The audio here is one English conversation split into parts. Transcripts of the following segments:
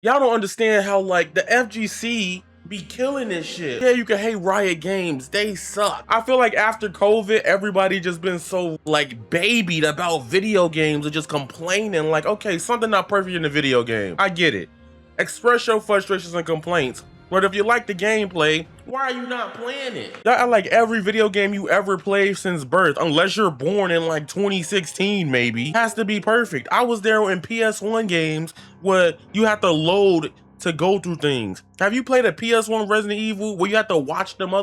Y'all don't understand how like the FGC be killing this shit. Yeah, you can hate Riot Games, they suck. I feel like after COVID, everybody just been so like babied about video games and just complaining like, okay, something not perfect in the video game. I get it. Express your frustrations and complaints. But if you like the gameplay, why are you not playing it? I like every video game you ever played since birth, unless you're born in like 2016 maybe, has to be perfect. I was there in PS1 games where you have to load to go through things. Have you played a PS1 Resident Evil where you have to watch them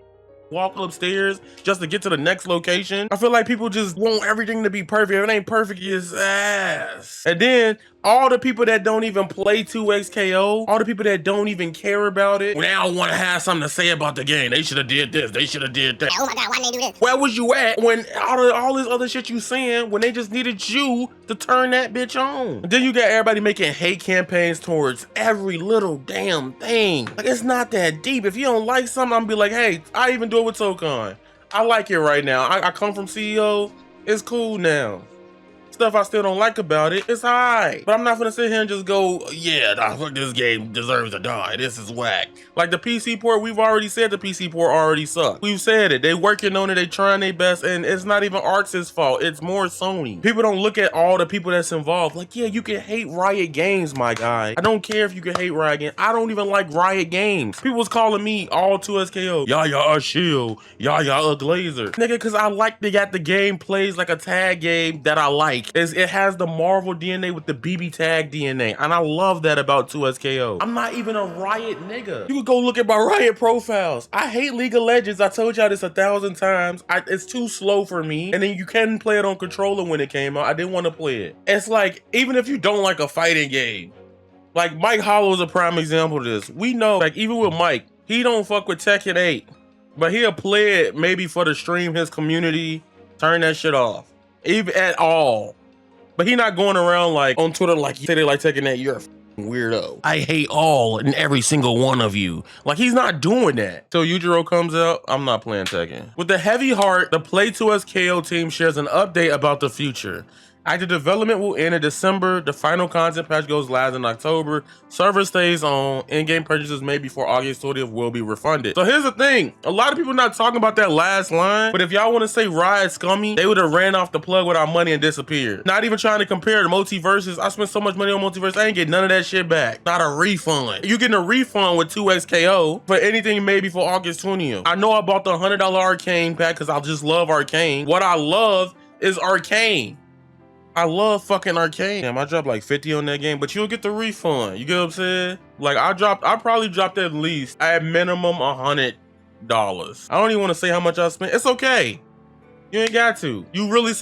walk upstairs just to get to the next location? I feel like people just want everything to be perfect. If it ain't perfect, it's ass. And then all the people that don't even play 2XKO, all the people that don't even care about it, now want to have something to say about the game. They should have did this, they should have did that. Oh my god, why didn't they do this? Where was you at when all this other shit you saying when they just needed you to turn that bitch on? And then you got everybody making hate campaigns towards every little damn thing. Like, it's not that deep. If you don't like something, I'm gonna be like, hey, I even do it with Tokon. I like it right now. I come from CEO, it's cool now. Stuff I still don't like about it, it's alright. But I'm not gonna sit here and just go, yeah, nah, fuck, this game deserves to die. This is whack. Like the PC port, we've already said the PC port already sucks. We've said it. They working on it, they trying their best, and it's not even Arx's fault. It's more Sony. People don't look at all the people that's involved. Like, yeah, you can hate Riot Games, my guy. I don't care if you can hate Riot Games. I don't even like Riot Games. People was calling me all 2SKO. Yaya a shield. Yaya a glazer. Nigga, cause I like they got the game plays like a tag game that I like. It has the Marvel DNA with the BB tag DNA, and I love that about 2SKO. I'm not even a Riot nigga. You could go look at my Riot profiles. I hate League of Legends. I told y'all this 1,000 times. It's too slow for me, and then you couldn't play it on controller when it came out. I didn't want to play it. It's like, even if you don't like a fighting game, like Mike Hollow is a prime example of this. We know, like even with Mike, he don't fuck with Tekken 8, but he'll play it maybe for the stream, his community, turn that shit off, even at all. But he not going around like on Twitter like, you say they like Tekken 8, you're a weirdo. I hate all and every single one of you. Like, he's not doing that. Till Yujiro comes out, I'm not playing Tekken. With a heavy heart, the Play 2SKO team shares an update about the future. Active development will end in December. The final content patch goes live in October. Server stays on. In-game purchases made before August 20th will be refunded. So here's the thing. A lot of people not talking about that last line, but if y'all want to say Riot scummy, they would have ran off the plug with our money and disappeared. Not even trying to compare the multiverses. I spent so much money on multiverse, I ain't get none of that shit back. Not a refund. You getting a refund with 2XKO for anything made before August 20th. I know I bought the $100 Arcane pack because I just love Arcane. What I love is Arcane. I love fucking Arcane. Damn, I dropped like 50 on that game, but you'll get the refund. You get what I'm saying? Like I probably dropped at least at minimum $100. I don't even want to say how much I spent. It's okay. You ain't got to. You really,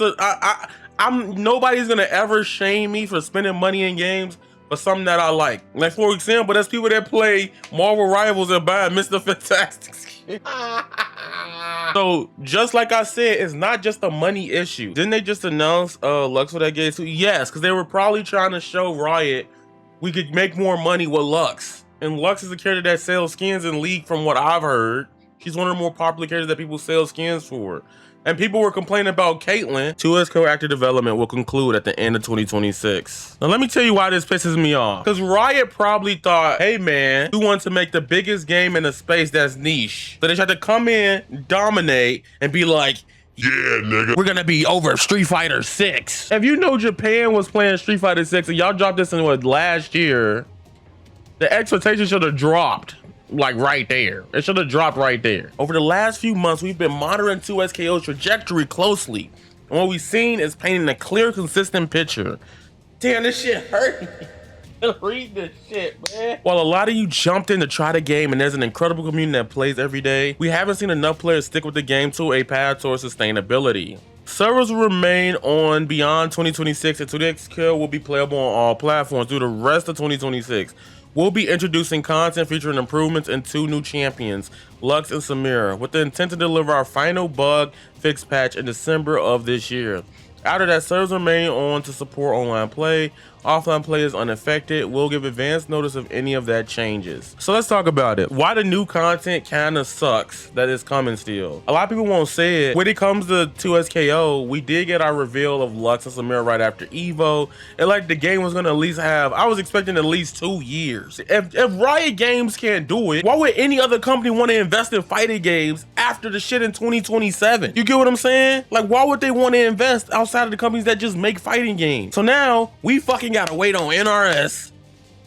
nobody's gonna ever shame me for spending money in games for something that I like. Like for example, there's people that play Marvel Rivals and buy Mr. Fantastic. So just like I said, it's not just a money issue. Didn't they just announce Lux for that game too? Yes, because they were probably trying to show Riot we could make more money with Lux. And Lux is a character that sells skins in League from what I've heard. She's one of the more popular characters that people sell skins for. And people were complaining about Caitlyn. 2SKO active development will conclude at the end of 2026. Now let me tell you why this pisses me off. Because Riot probably thought, hey man, we want to make the biggest game in a space that's niche. So they tried to come in, dominate, and be like, yeah, nigga, we're gonna be over Street Fighter 6. If you know Japan was playing Street Fighter 6 and y'all dropped this in what, last year, the expectation should have dropped. Like right there. It should have dropped right there. Over the last few months, we've been monitoring 2SKO's trajectory closely. And what we've seen is painting a clear, consistent picture. Damn, this shit hurt me. Read this shit, man. While a lot of you jumped in to try the game and there's an incredible community that plays every day, we haven't seen enough players stick with the game to a path towards sustainability. Servers will remain on beyond 2026 and 2XKO will be playable on all platforms through the rest of 2026. We'll be introducing content featuring improvements and 2 new champions, Lux and Samira, with the intent to deliver our final bug fix patch in December of this year. After that, servers remain on to support online play. Offline play is unaffected. We'll give advance notice of any of that changes. So let's talk about it. Why the new content kind of sucks that is coming still. A lot of people won't say it. When it comes to 2SKO, we did get our reveal of Lux and Samira right after Evo. And like the game was gonna at least have, I was expecting at least 2 years. If Riot Games can't do it, why would any other company want to invest in fighting games after the shit in 2027? You get what I'm saying? Like, why would they want to invest outside of the companies that just make fighting games? So now we fucking gotta wait on NRS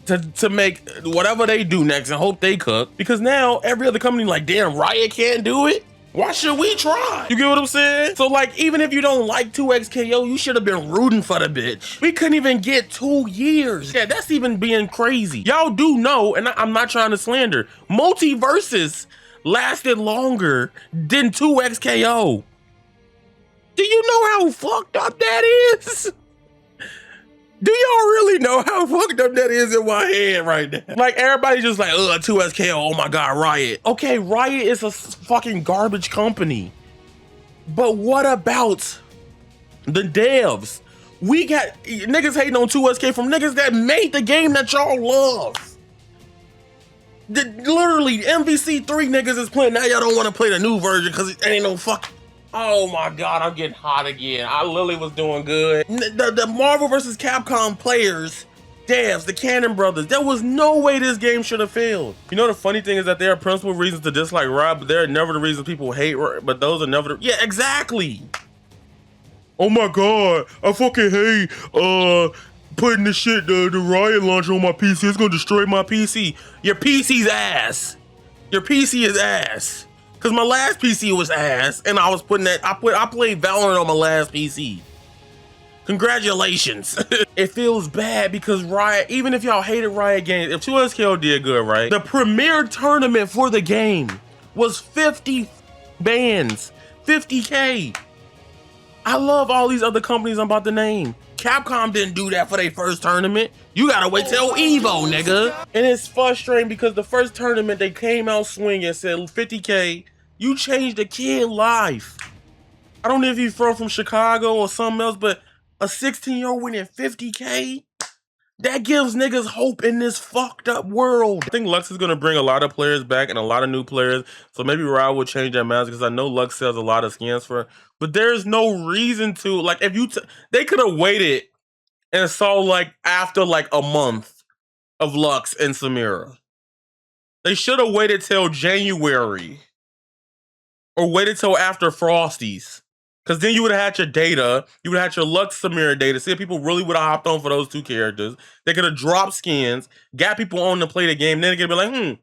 to make whatever they do next and hope they cook, because now every other company like, damn, Riot can't do it, why should we try? You get what I'm saying? So like, even if you don't like 2XKO, you should have been rooting for the bitch. We couldn't even get 2 years. Yeah, that's even being crazy. Y'all do know, and I'm not trying to slander, multiverses lasted longer than 2XKO. Do you know how fucked up that is? Do y'all really know how fucked up that is in my head right now? Like, everybody just like, 2SKO, oh my God, Riot. Okay, Riot is a fucking garbage company. But what about the devs? We got niggas hating on 2SK from niggas that made the game that y'all love. Literally, MVC3 niggas is playing, now y'all don't want to play the new version because it ain't no fucking. Oh my God, I'm getting hot again. I literally was doing good. The Marvel vs. Capcom players, devs, the Cannon brothers, there was no way this game should have failed. You know, the funny thing is that there are principal reasons to dislike Riot, but they're never the reasons people hate Riot, but those are never the, yeah, exactly. Oh my God, I fucking hate putting the shit, the Riot launcher on my PC. It's gonna destroy my PC. Your PC's ass. Your PC is ass. Cause my last PC was ass, and I was putting that. I played Valorant on my last PC. Congratulations. It feels bad because Riot, even if y'all hated Riot Games, if 2SKO did good, right? The premier tournament for the game was 50 bands, 50K. I love all these other companies I'm about to name. Capcom didn't do that for their first tournament. You gotta wait till Evo, nigga. And it's frustrating because the first tournament they came out swinging, said 50K. You changed a kid life. I don't know if you're from Chicago or something else, but a 16-year-old winning 50K? That gives niggas hope in this fucked up world. I think Lux is gonna bring a lot of players back and a lot of new players. So maybe Riot will change that mask because I know Lux sells a lot of skins for, but there's no reason to, like, if you, they could have waited and saw like after like a month of Lux and Samira. They should have waited till January or waited till after Frosties. Because then you would have had your data, you would have had your Lux Samira data, see if people really would have hopped on for those two characters. They could have dropped skins, got people on to play the game, then they could be like,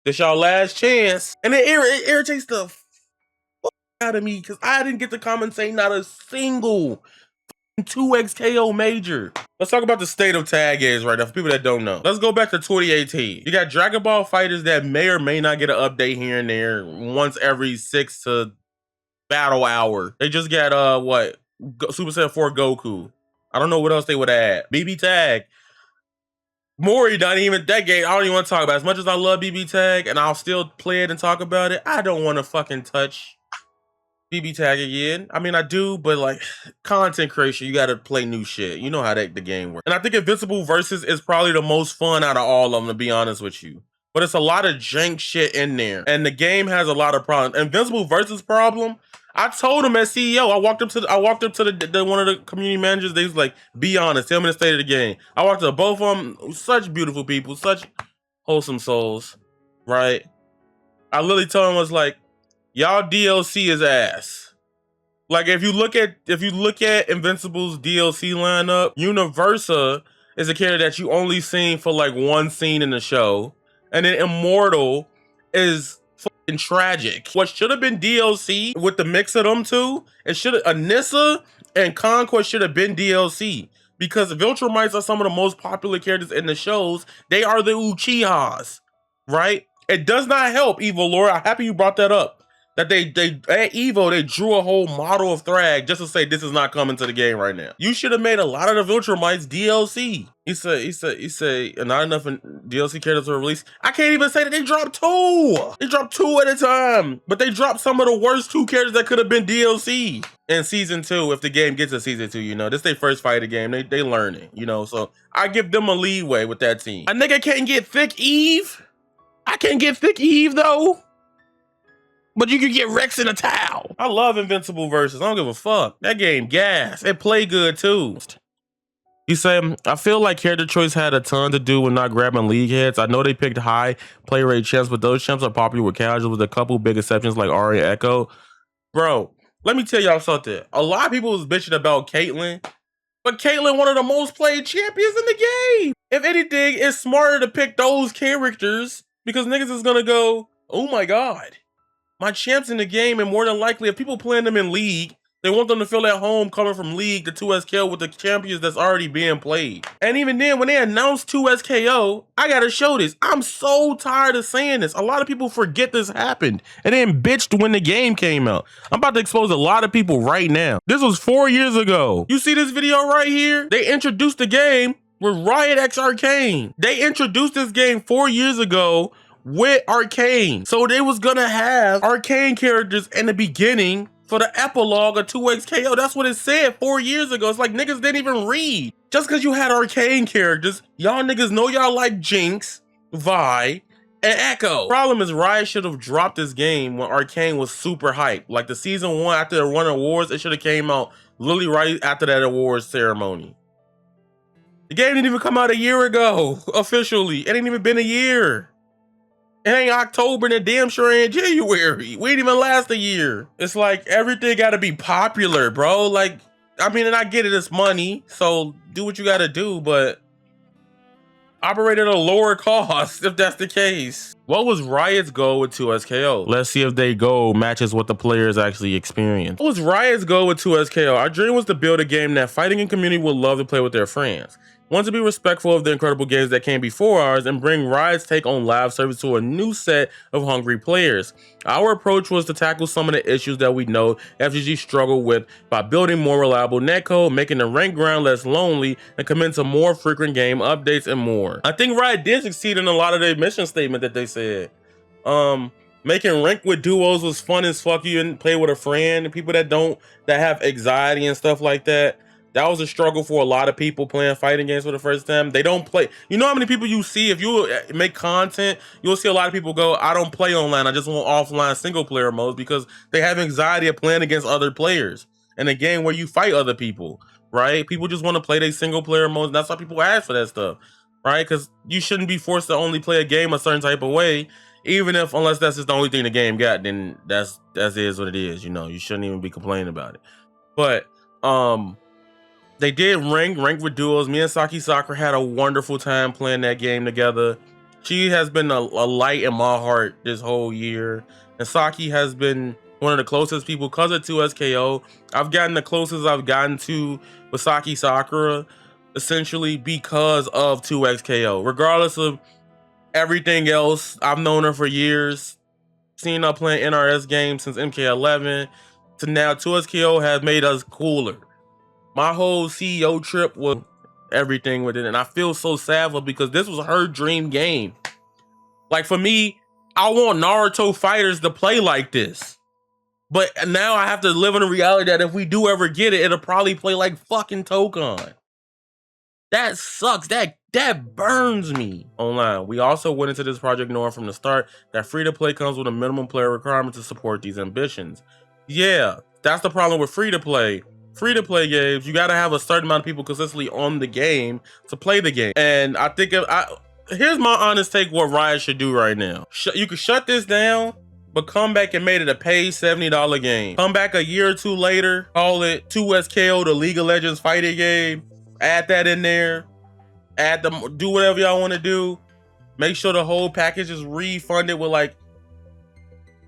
this y'all last chance. And it irritates the fuck out of me because I didn't get to commentate not a single 2XKO major. Let's talk about the state of tag games right now for people that don't know. Let's go back to 2018. You got Dragon Ball fighters that may or may not get an update here and there once every 6 to battle hour. They just got what? Super Saiyan 4 Goku. I don't know what else they would add. BB Tag. Mori not even that game. I don't even want to talk about it. As much as I love BB Tag and I'll still play it and talk about it, I don't want to fucking touch BB Tag again. I mean, I do, but like content creation, you gotta play new shit. You know how the game works. And I think Invincible Versus is probably the most fun out of all of them, to be honest with you. But it's a lot of jank shit in there. And the game has a lot of problems. Invincible Versus problem, I told him as CEO, I walked up to the one of the community managers, they was like, be honest, tell me the state of the game. I walked up to both of them, such beautiful people, such wholesome souls, right? I literally told him, I was like, y'all DLC is ass. Like if you look at Invincible's DLC lineup, Universa is a character that you only seen for like one scene in the show. And then Immortal is fucking tragic. What should have been DLC with the mix of them two, it should have, Anissa and Conquest should have been DLC. Because Viltrumites are some of the most popular characters in the shows. They are the Uchihas, right? It does not help, Evil Lord. I'm happy you brought that up. That they at Evo they drew a whole model of Thrag just to say this is not coming to the game right now. You should have made a lot of the Viltrumites DLC. He said not enough DLC characters were released. I can't even say that they dropped 2. They dropped 2 at a time, but they dropped some of the worst 2 characters that could have been DLC in season 2. If the game gets to season 2, you know, this is their first fighting game. They learning, you know, so I give them a leeway with that team. A nigga can't get Thick Eve. I can't get Thick Eve though. But you can get Rex in a towel. I love Invincible Versus. I don't give a fuck. That game gas. It play good too. You say, I feel like character choice had a ton to do with not grabbing league heads. I know they picked high play rate champs, but those champs are popular with casuals with a couple big exceptions like Ari Echo. Bro, let me tell y'all something. A lot of people was bitching about Caitlyn, but Caitlyn one of the most played champions in the game. If anything, it's smarter to pick those characters because niggas is gonna go, oh my God. My champs in the game, and more than likely, if people playing them in League, they want them to feel at home coming from League to 2SKO with the champions that's already being played. And even then, when they announced 2SKO, I gotta show this. I'm so tired of saying this. A lot of people forget this happened and then bitched when the game came out. I'm about to expose a lot of people right now. This was 4 years ago. You see this video right here? They introduced the game with Riot X Arcane. They introduced this game 4 years ago with Arcane. So they was gonna have Arcane characters in the beginning for the epilogue of 2XKO. That's what it said 4 years ago. It's like niggas didn't even read. Just because you had Arcane characters, y'all niggas know y'all like Jinx, Vi, and Echo. Problem is Riot should have dropped this game when Arcane was super hyped. Like the season 1 after the Run Awards, it should have came out literally right after that awards ceremony. The game didn't even come out a year ago, officially. It ain't even been a year. It ain't October and it damn sure ain't January. We ain't even last a year. It's like everything gotta be popular, bro. Like, I mean, and I get it, it's money, so do what you gotta do, but operate at a lower cost if that's the case. What was Riot's goal with 2SKO? Let's see if they goal matches what the players actually experience. What was Riot's goal with 2SKO? Our dream was to build a game that fighting and community would love to play with their friends. Want to be respectful of the incredible games that came before ours and bring Riot's take on live service to a new set of hungry players. Our approach was to tackle some of the issues that we know FGG struggle with by building more reliable netcode, making the rank grind less lonely, and commit to more frequent game updates and more. I think Riot did succeed in a lot of their mission statement that they said. Making rank with duos was fun as fuck. You didn't play with a friend, and people that have anxiety and stuff like that. That was a struggle for a lot of people playing fighting games for the first time. They don't play. You know how many people you see, if you make content, you'll see a lot of people go, I don't play online, I just want offline single player modes, because they have anxiety of playing against other players in a game where you fight other people, right? People just want to play their single player modes. And that's why people ask for that stuff, right? Because you shouldn't be forced to only play a game a certain type of way, even if, unless that's just the only thing the game got, then that is what it is. You know, you shouldn't even be complaining about it. But, they did rank with duos. Me and Saki Sakura had a wonderful time playing that game together. She has been a light in my heart this whole year. And Saki has been one of the closest people because of 2SKO. I've gotten the closest I've gotten to with Saki Sakura, essentially because of 2XKO. Regardless of everything else, I've known her for years. Seen her playing NRS games since MK11 to now. 2SKO has made us cooler. My whole CEO trip was everything with it, and I feel so sad for, because this was her dream game. Like, for me, I want Naruto fighters to play like this. But now I have to live in the reality that if we do ever get it, it'll probably play like fucking Tokon. That sucks. That burns me. Online, we also went into this project knowing from the start that free-to-play comes with a minimum player requirement to support these ambitions. Yeah, that's the problem with free-to-play. Free-to-play games, you gotta have a certain amount of people consistently on the game to play the game. And I think here's my honest take what Riot should do right now. You could shut this down, but come back and made it a paid $70 game. Come back a year or two later, call it 2SKO, the League of Legends fighting game. Add that in there. Do whatever y'all want to do. Make sure the whole package is refunded with, like,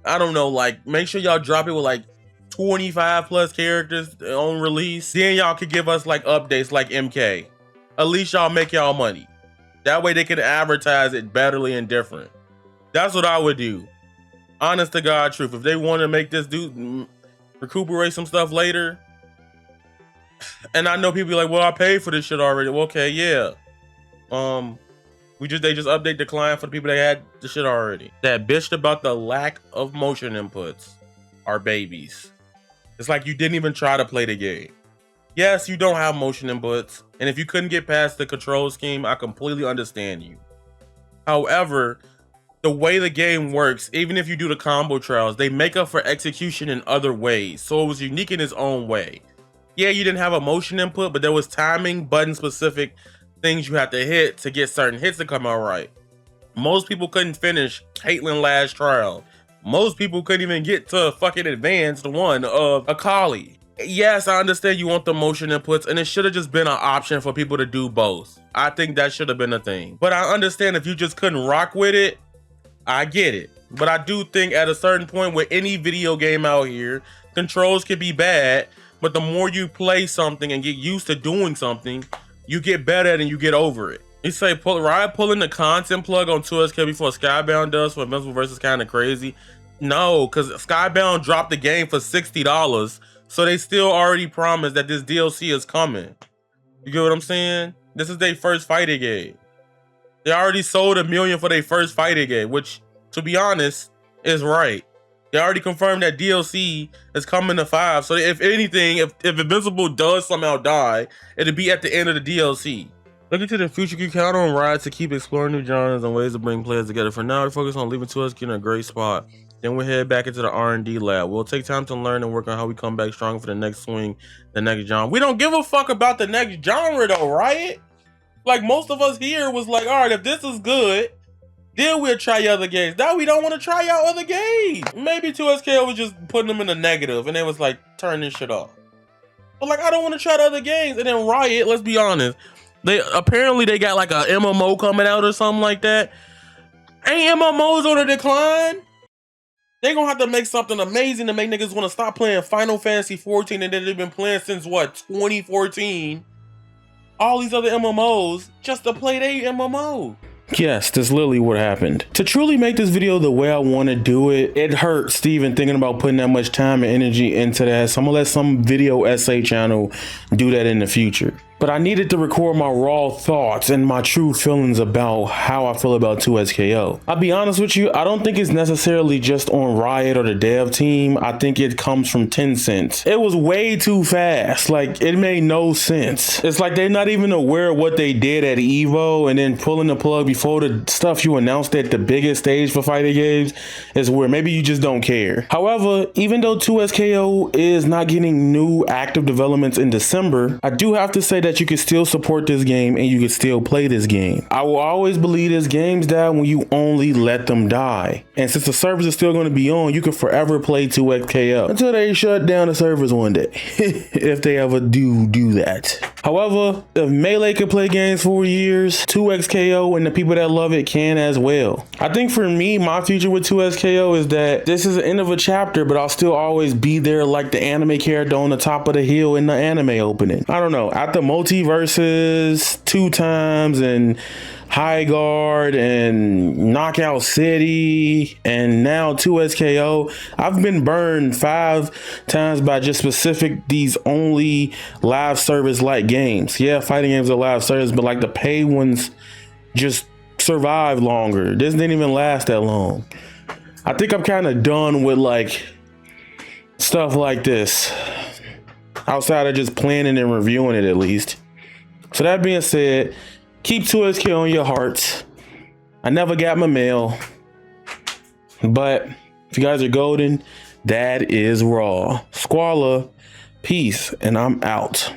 I don't know, like, make sure y'all drop it with like 25 plus characters on release. Then y'all could give us like updates like MK. At least y'all make y'all money. That way they can advertise it betterly and different. That's what I would do. Honest to God truth, if they want to make this dude recuperate some stuff later, and I know people be like, well, I paid for this shit already. Well, okay, yeah. They just update the client for the people that had the shit already. That bitched about the lack of motion inputs are babies. It's like you didn't even try to play the game. Yes, you don't have motion inputs, and if you couldn't get past the control scheme, I completely understand you. However, the way the game works, even if you do the combo trials, they make up for execution in other ways. So it was unique in its own way. Yeah, you didn't have a motion input, but there was timing, button specific things you had to hit to get certain hits to come out right. Most people couldn't finish Caitlyn last trial. Most people couldn't even get to fucking advanced one of Akali. Yes, I understand you want the motion inputs, and it should have just been an option for people to do both. I think that should have been a thing. But I understand if you just couldn't rock with it, I get it. But I do think at a certain point with any video game out here, controls can be bad, but the more you play something and get used to doing something, you get better at it and you get over it. You say Riot pulling the content plug on 2SK before Skybound does for Invincible versus kind of crazy. No, because Skybound dropped the game for $60, so they still already promised that this DLC is coming. You get what I'm saying? This is their first fighting game. They already sold $1 million for their first fighting game, which, to be honest, is right. They already confirmed that DLC is coming to 5. So if anything, if Invincible does somehow die, it'll be at the end of the DLC. Looking to the future, you count on Riot to keep exploring new genres and ways to bring players together. For now, we focus on leaving 2SK in a great spot. Then we'll head back into the R&D lab. We'll take time to learn and work on how we come back stronger for the next swing, the next genre. We don't give a fuck about the next genre though, Riot. Like most of us here was like, all right, if this is good, then we'll try your other games. Now we don't want to try your other games. Maybe 2SK was just putting them in the negative and they was like, turn this shit off. But like, I don't want to try the other games. And then Riot, let's be honest, they got like a MMO coming out or something like that. Ain't MMOs on a decline? They gonna have to make something amazing to make niggas want to stop playing Final Fantasy 14 and then they've been playing since what, 2014? All these other MMOs just to play their MMO. Yes, that's literally what happened. To truly make this video the way I want to do it, it hurt Steven thinking about putting that much time and energy into that. So I'm gonna let some video essay channel do that in the future. But I needed to record my raw thoughts and my true feelings about how I feel about 2SKO. I'll be honest with you, I don't think it's necessarily just on Riot or the dev team. I think it comes from Tencent. It was way too fast. Like, it made no sense. It's like they're not even aware of what they did at EVO, and then pulling the plug before the stuff you announced at the biggest stage for fighting games is where maybe you just don't care. However, even though 2SKO is not getting new active developments in December, I do have to say that you can still support this game and you can still play this game. I will always believe this games die when you only let them die. And since the servers are still going to be on, you can forever play 2SKO until they shut down the servers one day. If they ever do that. However, if Melee can play games for years, 2SKO and the people that love it can as well. I think for me, my future with 2SKO is that this is the end of a chapter, but I'll still always be there like the anime character on the top of the hill in the anime opening. I don't know. After Multiverses 2 times and High Guard and Knockout City and now 2SKO, I've been burned 5 times by just specific these only live service like games. Yeah, fighting games are live service, but like the paid ones just survive longer. This didn't even last that long. I think I'm kind of done with like stuff like this, outside of just planning and reviewing it at least. So that being said, keep 2SK on your hearts. I never got my mail, but if you guys are golden, that is raw. Squalor, peace, and I'm out.